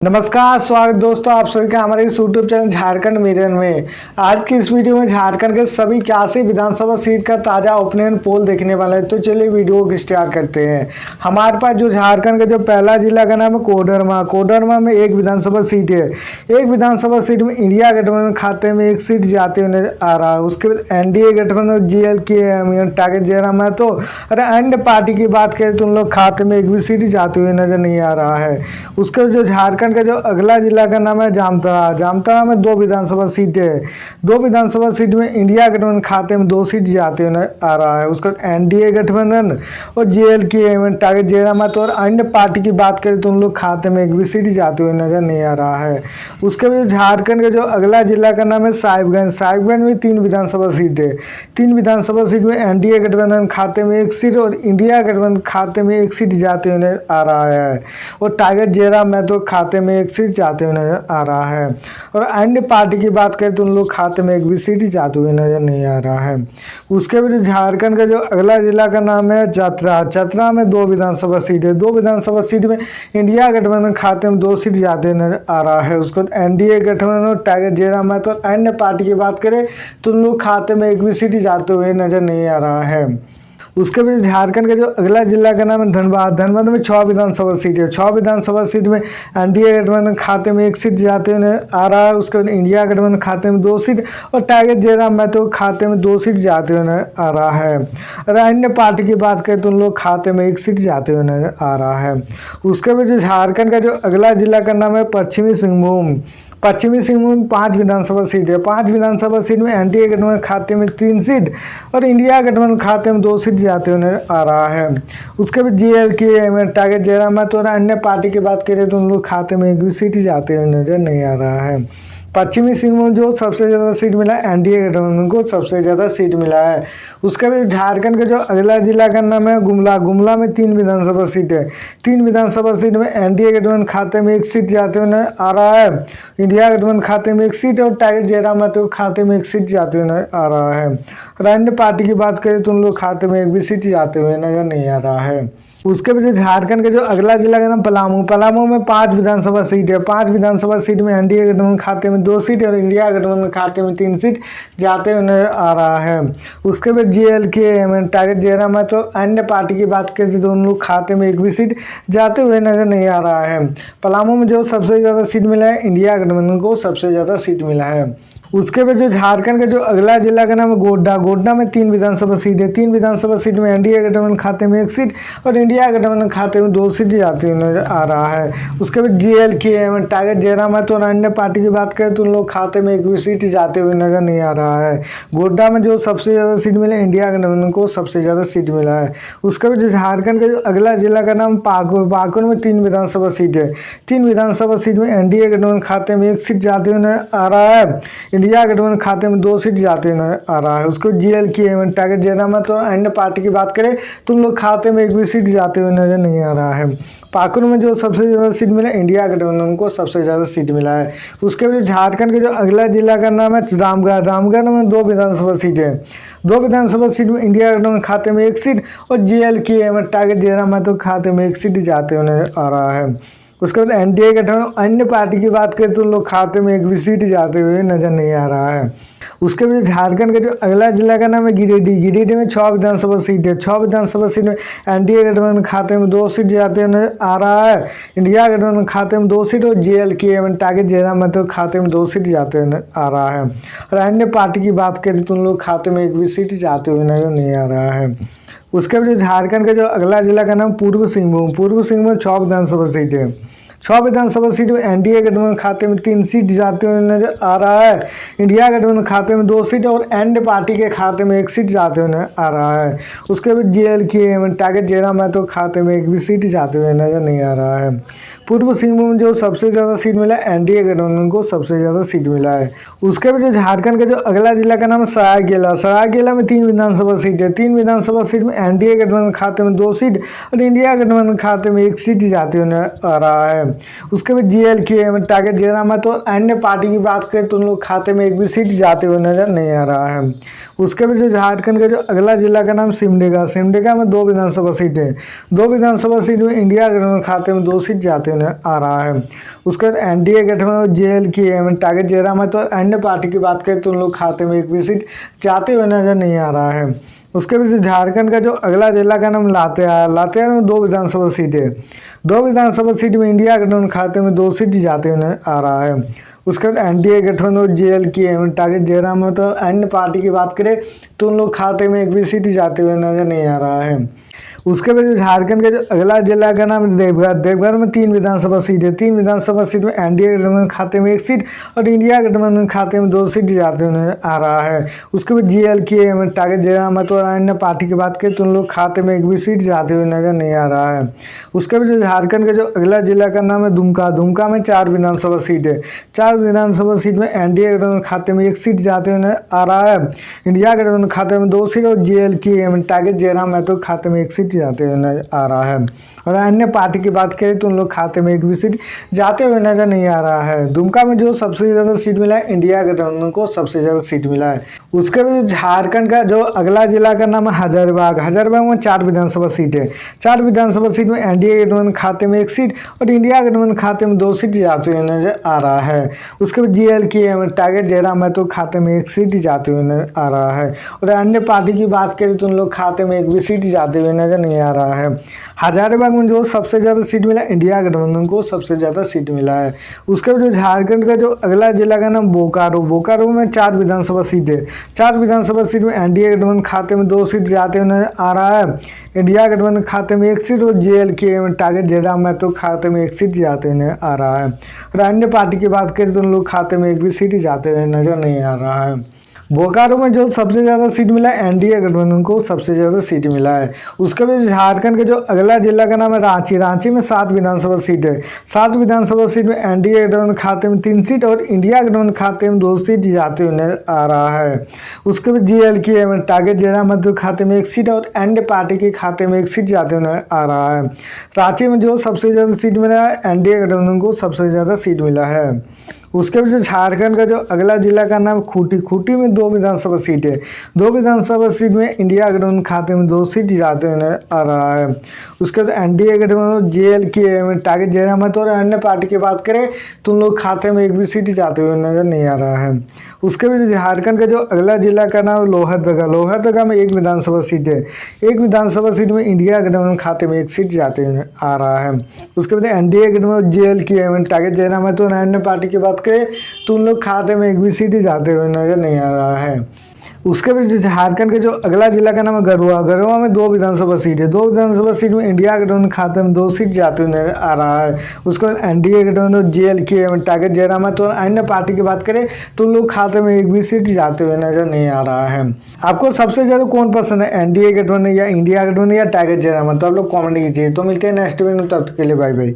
नमस्कार, स्वागत दोस्तों आप सभी का हमारे इस यूट्यूब चैनल झारखंड मिरर में। आज की इस वीडियो में झारखंड के सभी 81 विधानसभा सीट का ताज़ा ओपिनियन पोल देखने वाला है। तो चलिए वीडियो को स्टार्ट करते हैं। हमारे पास जो झारखंड का जो पहला जिला का नाम है कोडरमा। कोडरमा में एक विधानसभा सीट है। एक विधानसभा सीट में इंडिया गठबंधन खाते में एक सीट जाते हुए आ रहा है। उसके बाद एनडीए गठबंधन GLK टारगेट जयराम है। तो अरे अन्य पार्टी की बात करें तो उन लोग खाते में एक भी सीट जाते हुए नजर नहीं आ रहा है। उसके जो झारखंड का जो अगला जिला का नाम है जामताड़ा। जामताड़ा में दो विधानसभा सीट है। दो विधानसभा सीट में इंडिया गठबंधन खाते में दो सीट जाते हुए आ रहा है। उसका एनडीए गठबंधन और GLK टारगेट जयराम तो और अन्य पार्टी की बात करें तो उन लोग खाते में एक भी सीट जाते हुए नजर नहीं आ रहा है। उसके बाद झारखंड का जो अगला जिला का नाम है साहिबगंज। साहिबगंज में तीन विधानसभा सीट है। तीन विधानसभा सीट में एनडीए गठबंधन खाते में एक सीट और इंडिया गठबंधन खाते में एक सीट जाते हुए आ रहा है। और टारगेट जयराम तो खाते में एक सीट जाते हुए नजर आ रहा है। और अन्य पार्टी की बात करें तो उन लोग खाते में एक भी सीट जाते हुए नजर नहीं आ रहा है। उसके बाद झारखंड का जो अगला जिला का नाम है चतरा। चतरा में दो विधानसभा सीट है। दो विधानसभा सीट में इंडिया गठबंधन खाते में दो सीट जाते हुए नजर आ रहा है। उसको एनडीए गठबंधन और टारगेट जयराम तो अन्य पार्टी की बात करें तो उन लोग खाते में एक भी सीट जाते हुए नजर नहीं आ रहा है। उसके बाद झारखंड का जो अगला जिला का नाम है धनबाद। धनबाद में 6 विधानसभा सीट है। 6 विधानसभा सीट में एनडीए गठबंधन खाते में एक सीट जाते हुए आ रहा है। उसके बाद इंडिया गठबंधन खाते में दो सीट और टारगेट जयराम तो खाते में दो सीट जाते हुए आ रहा है। और अन्य पार्टी की बात करें तो उन लोग खाते में एक सीट जाते हुए नजर आ रहा है। उसके बाद जो झारखंड का जो अगला जिला का नाम है पश्चिमी सिंहभूम। पश्चिमी सिंहभूम में 5 विधानसभा सीट है। 5 विधानसभा सीट में एनडीए गठबंधन खाते में 3 सीट और इंडिया गठबंधन खाते में 2 सीट जाते हुए आ रहा है। उसके बाद GLK टारगेट जयराम तो अन्य पार्टी की बात करें तो उन लोग खाते में एक भी सीट जाते हुए नजर नहीं आ रहा है। पश्चिमी सिंहभूम जो सबसे ज़्यादा सीट मिला है एनडीए गठबंधन को सबसे ज़्यादा सीट मिला है। उसके बाद झारखंड का जो अगला जिला का नाम है गुमला। गुमला में 3 विधानसभा सीट है। 3 विधानसभा सीट में एनडीए गठबंधन खाते में एक सीट जाते हुए आ रहा है। इंडिया गठबंधन खाते में एक सीट और टारगेट जयराम तो खाते में एक सीट जाते हुए आ रहा है। और अन्य पार्टी की बात करें तो उन लोग खाते में एक भी सीट जाते हुए नजर नहीं आ रहा है। उसके बाद झारखंड के जो अगला जिला का नाम पलामू। पलामू में 5 विधानसभा सीट है। 5 विधानसभा सीट में एनडीए गठबंधन खाते में 2 सीट और इंडिया गठबंधन खाते में 3 सीट जाते हुए आ रहा है। उसके बाद GLK टारगेट जयराम तो अन्य पार्टी की बात करें तो उन लोग खाते में एक भी सीट जाते हुए नजर नहीं आ रहा है। पलामू में जो सबसे ज़्यादा सीट मिला है इंडिया गठबंधन को सबसे ज़्यादा सीट मिला है। उसके बाद जो झारखंड का जो अगला जिला का नाम है गोड्डा। गोड्डा में 3 विधानसभा सीट है। 3 विधानसभा सीट में एनडीए गठबंधन खाते में एक सीट और इंडिया गठबंधन खाते में 2 सीट जाते हुए नजर आ रहा है। उसके बाद GLK टारगेट जयराम तो अन्य पार्टी की बात करें तो उन लोग खाते में एक भी सीट जाते हुए नजर नहीं आ रहा है। गोड्डा में जो सबसे ज़्यादा सीट मिला इंडिया गठबंधन को सबसे ज़्यादा सीट मिला है। उसके बाद झारखंड का जो अगला जिला का नाम पाकुड़। पाकुड़ में 3 विधानसभा सीट है। 3 विधानसभा सीट में एनडीए गठबंधन खाते में एक सीट जाते हुए आ रहा है। इंडिया गठबंधन खाते में 2 सीट जाते हुए आ रहा है। उसको GLK टारगेट जयराम तो अन्य पार्टी की बात करें तो उन लोग खाते में एक भी सीट जाते हुए नजर नहीं आ रहा है। पाकुड़ में जो सबसे ज़्यादा सीट मिला इंडिया गठबंधन को सबसे ज़्यादा सीट मिला है। उसके बाद झारखंड के जो अगला जिला का नाम है रामगढ़। रामगढ़ में 2 विधानसभा सीट है। 2 विधानसभा सीट में इंडिया गठबंधन खाते में एक सीट और GLK टारगेट जयराम तो खाते में एक सीट जाते हुए आ रहा है। उसके बाद एनडीए गठबंधन अन्य पार्टी की बात करें तो लोग खाते में एक भी सीट जाते हुए नजर नहीं आ रहा है। उसके बाद झारखंड का जो अगला जिला का नाम है गिरिडीह। गिरिडीह में 6 विधानसभा सीट है। 6 विधानसभा सीट में एनडीए गठबंधन खाते में 2 सीट जाते हुए आ रहा है। इंडिया गठबंधन खाते में 2 सीट और GLK टारगेट जयराम तो खाते में 2 सीट जाते हुए आ रहा है। और अन्य पार्टी की बात करें तो उन लोग खाते में एक भी सीट जाते हुए नजर नहीं आ रहा है। उसके बाद झारखंड का जो अगला जिला का नाम पूर्व सिंहभूम। पूर्व सिंहभूम में 6 विधानसभा सीट है। 6 विधानसभा सीट में एनडीए गठबंधन खाते में 3 सीट जाते हुए नजर आ रहा है। इंडिया गठबंधन खाते में 2 सीट और अन्य पार्टी के खाते में 1 सीट जाते हुए आ रहा है। उसके बाद GLK टारगेट जयराम तो खाते में एक भी सीट जाते हुए नजर नहीं आ रहा है। पूर्व सिंहभूम में जो सबसे ज़्यादा सीट मिला है एनडीए गठबंधन को सबसे ज़्यादा सीट मिला है। उसके बाद जो झारखंड का जो अगला जिला का नाम है सरायकेला। सरायकेला में 3 विधानसभा सीट है। 3 विधानसभा सीट में एनडीए गठबंधन खाते में 2 सीट और इंडिया गठबंधन खाते में 1 सीट जाते हुए आ रहा है। उसके बाद GLK टारगेट जयराम तो अन्य पार्टी की बात करें तो उन लोग खाते में एक भी सीट जाते हुए नजर नहीं आ रहा है। उसके भी जो झारखंड का जो अगला जिला का नाम सिमडेगा। सिमडेगा में 2 विधानसभा सीटें, 2 विधानसभा सीट में इंडिया गठबंधन खाते में 2 सीट जाते हुए आ रहा है। उसके बाद एनडीए गठबंधन JLK टारगेट जयराम है। तो अन्य पार्टी की बात करें तो उन लोग खाते में एक भी सीट जाते हुए नजर नहीं आ रहा है। उसके पीछे झारखंड का जो अगला जिला का नाम लातेहार। लातेहार में 2 विधानसभा सीटें, 2 विधानसभा सीट में इंडिया गठबंधन खाते में 2 सीट जाते हुए आ रहा है। उसके बाद एनडीए गठबंधन JLK टारगेट जयराम है। तो अन्य पार्टी की बात करें तो उन लोग खाते में एक भी सीट जाते हुए नजर नहीं आ रहा है। उसके बाद झारखंड का जो अगला जिला का नाम देवघर। देवघर में 3 विधानसभा सीट है, 3 विधानसभा सीट में एनडीए गठबंधन खाते में 1 सीट और इंडिया गठबंधन खाते में 2 सीट जाते हुए आ रहा है। उसके बाद JLK टारगेट जयराम है। तो अन्य पार्टी की बात करें तो उन लोग खाते में एक भी सीट जाते हुए नजर नहीं आ रहा है। उसके बाद जो झारखंड का जो अगला जिला का नाम है दुमका। दुमका में 4 विधानसभा सीट है, 4 विधानसभा सीट में एनडीए गठबंधन खाते में 1 सीट जाते हुए आ रहा है। इंडिया गठबंधन खाते में 2 सीट और JLK टारगेट जयराम है। तो खाते में 1 सीट जाते हुए नजर आ रहा है। और अन्य पार्टी की बात करें तो उन लोग खाते में एक भी सीट जाते हुए नजर नहीं आ रहा है। दुमका में जो सबसे ज़्यादा सीट मिला है इंडिया गठबंधन को सबसे ज़्यादा सीट मिला है। उसके बाद झारखंड का जो अगला जिला का नाम है हजारीबाग। हजारीबाग में 4 विधानसभा सीट है, 4 विधानसभा सीट में एनडीए गठबंधन खाते में 1 सीट और इंडिया गठबंधन खाते में 2 सीट जाते हुए नजर आ रहा है। उसके बाद JLK टारगेट जयराम है। तो खाते में 1 सीट जाते हुए नजर आ रहा है। और अन्य पार्टी की बात करें तो उन लोग खाते में एक भी सीट जाते हुए नजर नहीं आ रहा है। हजारीबाग में जो सबसे ज़्यादा सीट मिला इंडिया गठबंधन को सबसे ज़्यादा सीट मिला है। उसके बाद झारखंड का जो अगला जिला का नाम बोकारो। बोकारो में 4 विधानसभा सीट है, 4 विधानसभा सीट में एनडीए गठबंधन खाते में 2 सीट जाते हुए आ रहा है। इंडिया गठबंधन खाते में 1 सीट और JLK टारगेट जयराम है। तो खाते में 1 सीट जाते हुए आ रहा है। और अन्य पार्टी की बात करें तो उन लोग खाते में एक भी सीट जाते हुए नजर नहीं आ रहा है। बोकारो में जो सबसे ज़्यादा सीट मिला है एनडीए गठबंधन को सबसे ज़्यादा सीट मिला है। उसके बाद झारखंड के जो अगला जिला का नाम है रांची। रांची में 7 विधानसभा सीट है, 7 विधानसभा सीट में एनडीए गठबंधन खाते में 3 सीट और इंडिया गठबंधन खाते में 2 सीट जाते हुए आ रहा है। उसके बाद JLK टारगेट जयराम है। तो खाते में 1 सीट और अन्य पार्टी के खाते में 1 सीट जाते हुए आ रहा है। रांची में जो सबसे ज़्यादा सीट मिला है एनडीए गठबंधन को सबसे ज़्यादा सीट मिला है। उसके बाद झारखंड का जो अगला जिला का नाम खूंटी। खूंटी में 2 विधानसभा सीट है, 2 विधानसभा सीट में इंडिया गठबंधन खाते में 2 सीट जाते हुए आ रहा है। उसके बाद एनडीए गठबंधन JLK टारगेट जयराम है। तो अन्य पार्टी की बात करें तो उन लोग खाते में एक भी सीट जाते हुए नजर नहीं आ रहा है। उसके बाद झारखंड का जो अगला जिला का नाम लोहरदगा। लोहरदगा में 1 विधानसभा सीट है, 1 विधानसभा सीट में इंडिया गठबंधन खाते में 1 सीट जाते हुए आ रहा है। उसके बाद एनडीए गठबंधन JLK टारगेट जयराम है। तो अन्य पार्टी की बात करें तो उन लोग खाते में एक भी सीट जाते हुए नजर नहीं आ रहा है। उसके बाद झारखंड के जो अगला जिला का नाम है गढ़वा। गढ़वा में 2 विधानसभा सीट है, 2 विधानसभा सीट में इंडिया गठबंधन खाते में 2 सीट जाते हुए नजर आ रहा है। उसके बाद एनडीए गठबंधन JLK टारगेट जयराम है। तो अन्य पार्टी की बात करें तो लोग खाते में एक भी सीट जाते हुए नजर नहीं आ रहा है। आपको सबसे ज़्यादा कौन पसंद है, एनडीए गठबंधन या इंडिया गठबंधन या टारगेट जयराम? तो आप लोग कॉमेंट कीजिए। तो मिलते हैं नेक्स्ट वीडियो में, तब तक के लिए बाय बाय।